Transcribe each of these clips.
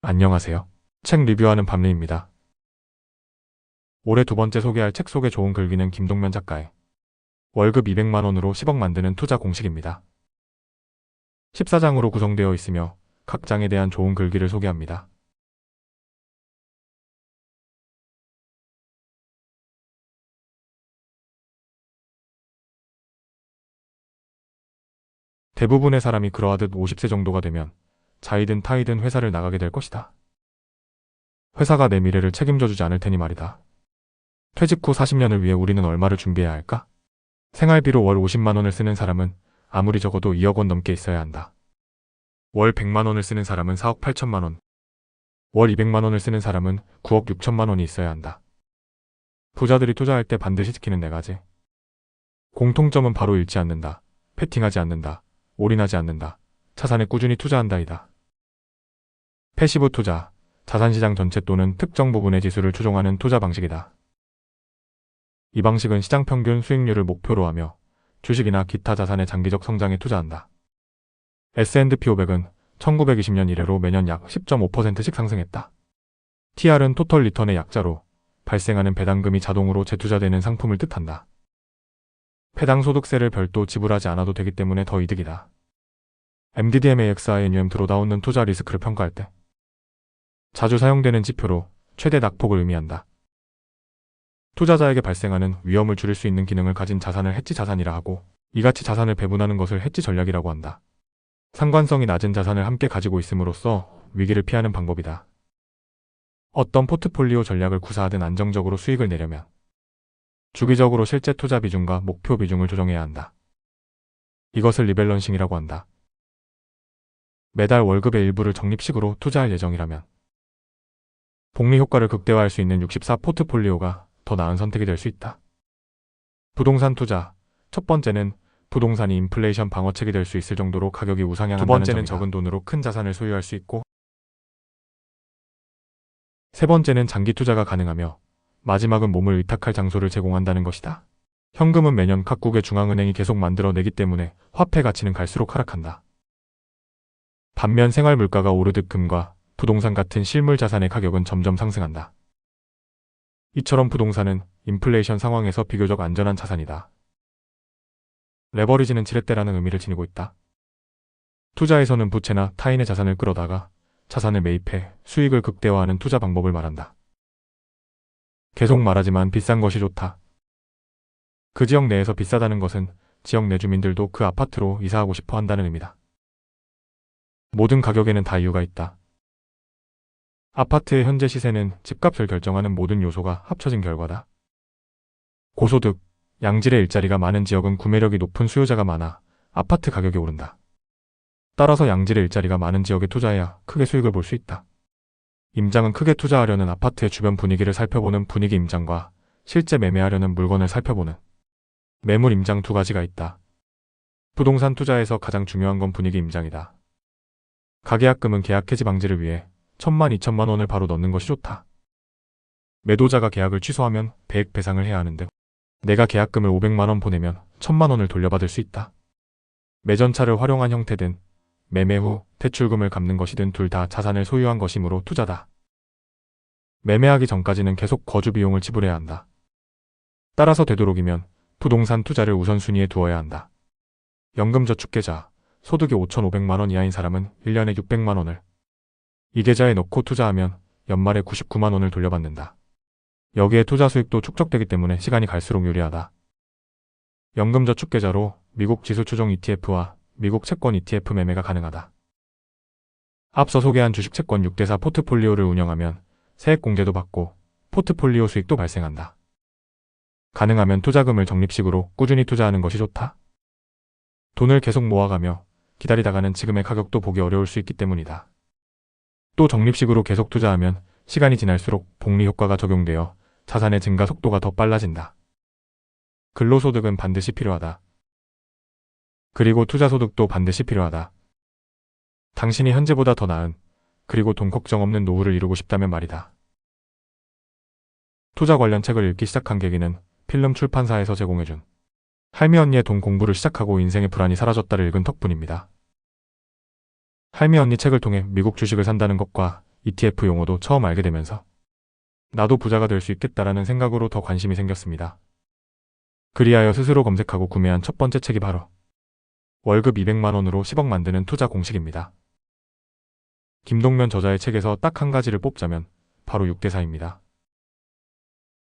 안녕하세요. 책 리뷰하는 밤리입니다. 올해 두 번째 소개할 책 속의 좋은 글귀는 김동면 작가의 월급 200만 원으로 10억 만드는 투자 공식입니다. 14장으로 구성되어 있으며 각 장에 대한 좋은 글귀를 소개합니다. 대부분의 사람이 그러하듯 50세 정도가 되면 자이든 타이든 회사를 나가게 될 것이다. 회사가 내 미래를 책임져주지 않을 테니 말이다. 퇴직 후 40년을 위해 우리는 얼마를 준비해야 할까? 생활비로 월 50만 원을 쓰는 사람은 아무리 적어도 2억 원 넘게 있어야 한다. 월 100만 원을 쓰는 사람은 4억 8천만 원, 월 200만 원을 쓰는 사람은 9억 6천만 원이 있어야 한다. 부자들이 투자할 때 반드시 지키는 4가지. 공통점은 바로 잃지 않는다, 패팅하지 않는다, 올인하지 않는다, 자산에 꾸준히 투자한다이다. 패시브 투자, 자산시장 전체 또는 특정 부분의 지수를 추종하는 투자 방식이다. 이 방식은 시장 평균 수익률을 목표로 하며 주식이나 기타 자산의 장기적 성장에 투자한다. S&P 500은 1920년 이래로 매년 약 10.5%씩 상승했다. TR은 토털 리턴의 약자로 발생하는 배당금이 자동으로 재투자되는 상품을 뜻한다. 배당 소득세를 별도 지불하지 않아도 되기 때문에 더 이득이다. MDDMAXINUM 드로다운은 투자 리스크를 평가할 때 자주 사용되는 지표로 최대 낙폭을 의미한다. 투자자에게 발생하는 위험을 줄일 수 있는 기능을 가진 자산을 해지 자산이라 하고, 이같이 자산을 배분하는 것을 해지 전략이라고 한다. 상관성이 낮은 자산을 함께 가지고 있음으로써 위기를 피하는 방법이다. 어떤 포트폴리오 전략을 구사하든 안정적으로 수익을 내려면 주기적으로 실제 투자 비중과 목표 비중을 조정해야 한다. 이것을 리밸런싱이라고 한다. 매달 월급의 일부를 적립식으로 투자할 예정이라면 복리 효과를 극대화할 수 있는 64 포트폴리오가 더 나은 선택이 될 수 있다. 부동산 투자. 첫 번째는 부동산이 인플레이션 방어책이 될 수 있을 정도로 가격이 우상향한다는 점이다. 두 번째는 적은 돈으로 큰 자산을 소유할 수 있고, 세 번째는 장기 투자가 가능하며 마지막은 몸을 의탁할 장소를 제공한다는 것이다. 현금은 매년 각국의 중앙은행이 계속 만들어내기 때문에 화폐 가치는 갈수록 하락한다. 반면 생활 물가가 오르듯 금과 부동산 같은 실물 자산의 가격은 점점 상승한다. 이처럼 부동산은 인플레이션 상황에서 비교적 안전한 자산이다. 레버리지는 지렛대라는 의미를 지니고 있다. 투자에서는 부채나 타인의 자산을 끌어다가 자산을 매입해 수익을 극대화하는 투자 방법을 말한다. 계속 말하지만 비싼 것이 좋다. 그 지역 내에서 비싸다는 것은 지역 내 주민들도 그 아파트로 이사하고 싶어 한다는 의미다. 모든 가격에는 다 이유가 있다. 아파트의 현재 시세는 집값을 결정하는 모든 요소가 합쳐진 결과다. 고소득, 양질의 일자리가 많은 지역은 구매력이 높은 수요자가 많아 아파트 가격이 오른다. 따라서 양질의 일자리가 많은 지역에 투자해야 크게 수익을 볼 수 있다. 임장은 크게 투자하려는 아파트의 주변 분위기를 살펴보는 분위기 임장과 실제 매매하려는 물건을 살펴보는 매물 임장 두 가지가 있다. 부동산 투자에서 가장 중요한 건 분위기 임장이다. 가계약금은 계약 해지 방지를 위해 1,000만, 2천만 원을 바로 넣는 것이 좋다. 매도자가 계약을 취소하면 배액 배상을 해야 하는데, 내가 계약금을 500만 원 보내면 1,000만 원을 돌려받을 수 있다. 매전차를 활용한 형태든 매매 후 대출금을 갚는 것이든 둘 다 자산을 소유한 것이므로 투자다. 매매하기 전까지는 계속 거주 비용을 지불해야 한다. 따라서 되도록이면 부동산 투자를 우선순위에 두어야 한다. 연금저축계좌, 소득이 5,500만 원 이하인 사람은 1년에 600만 원을 이 계좌에 넣고 투자하면 연말에 99만 원을 돌려받는다. 여기에 투자 수익도 축적되기 때문에 시간이 갈수록 유리하다. 연금저축계좌로 미국 지수추종 ETF와 미국 채권 ETF 매매가 가능하다. 앞서 소개한 주식채권 6대4 포트폴리오를 운영하면 세액공제도 받고 포트폴리오 수익도 발생한다. 가능하면 투자금을 적립식으로 꾸준히 투자하는 것이 좋다. 돈을 계속 모아가며 기다리다가는 지금의 가격도 보기 어려울 수 있기 때문이다. 또 적립식으로 계속 투자하면 시간이 지날수록 복리 효과가 적용되어 자산의 증가 속도가 더 빨라진다. 근로소득은 반드시 필요하다. 그리고 투자소득도 반드시 필요하다. 당신이 현재보다 더 나은, 그리고 돈 걱정 없는 노후를 이루고 싶다면 말이다. 투자 관련 책을 읽기 시작한 계기는 필름 출판사에서 제공해준 할미 언니의 돈 공부를 시작하고 인생의 불안이 사라졌다를 읽은 덕분입니다. 할미 언니 책을 통해 미국 주식을 산다는 것과 ETF 용어도 처음 알게 되면서 나도 부자가 될 수 있겠다라는 생각으로 더 관심이 생겼습니다. 그리하여 스스로 검색하고 구매한 첫 번째 책이 바로 월급 200만 원으로 10억 만드는 투자 공식입니다. 김동면 저자의 책에서 딱 한 가지를 뽑자면 바로 6대4입니다.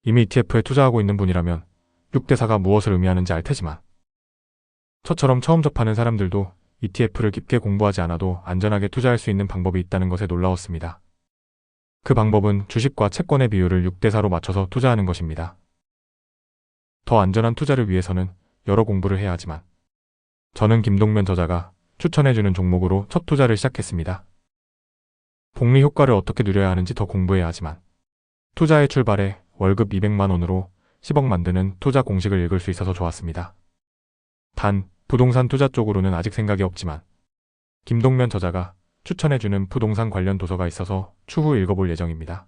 이미 ETF에 투자하고 있는 분이라면 6대4가 무엇을 의미하는지 알 테지만 저처럼 처음 접하는 사람들도 ETF를 깊게 공부하지 않아도 안전하게 투자할 수 있는 방법이 있다는 것에 놀라웠습니다. 그 방법은 주식과 채권의 비율을 6대4로 맞춰서 투자하는 것입니다. 더 안전한 투자를 위해서는 여러 공부를 해야 하지만 저는 김동면 저자가 추천해주는 종목으로 첫 투자를 시작했습니다. 복리 효과를 어떻게 누려야 하는지 더 공부해야 하지만 투자의 출발에 월급 200만 원으로 10억 만드는 투자 공식을 읽을 수 있어서 좋았습니다. 단, 부동산 투자 쪽으로는 아직 생각이 없지만 김동면 저자가 추천해주는 부동산 관련 도서가 있어서 추후 읽어볼 예정입니다.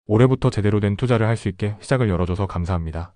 올해부터 제대로 된 투자를 할 수 있게 시작을 열어줘서 감사합니다.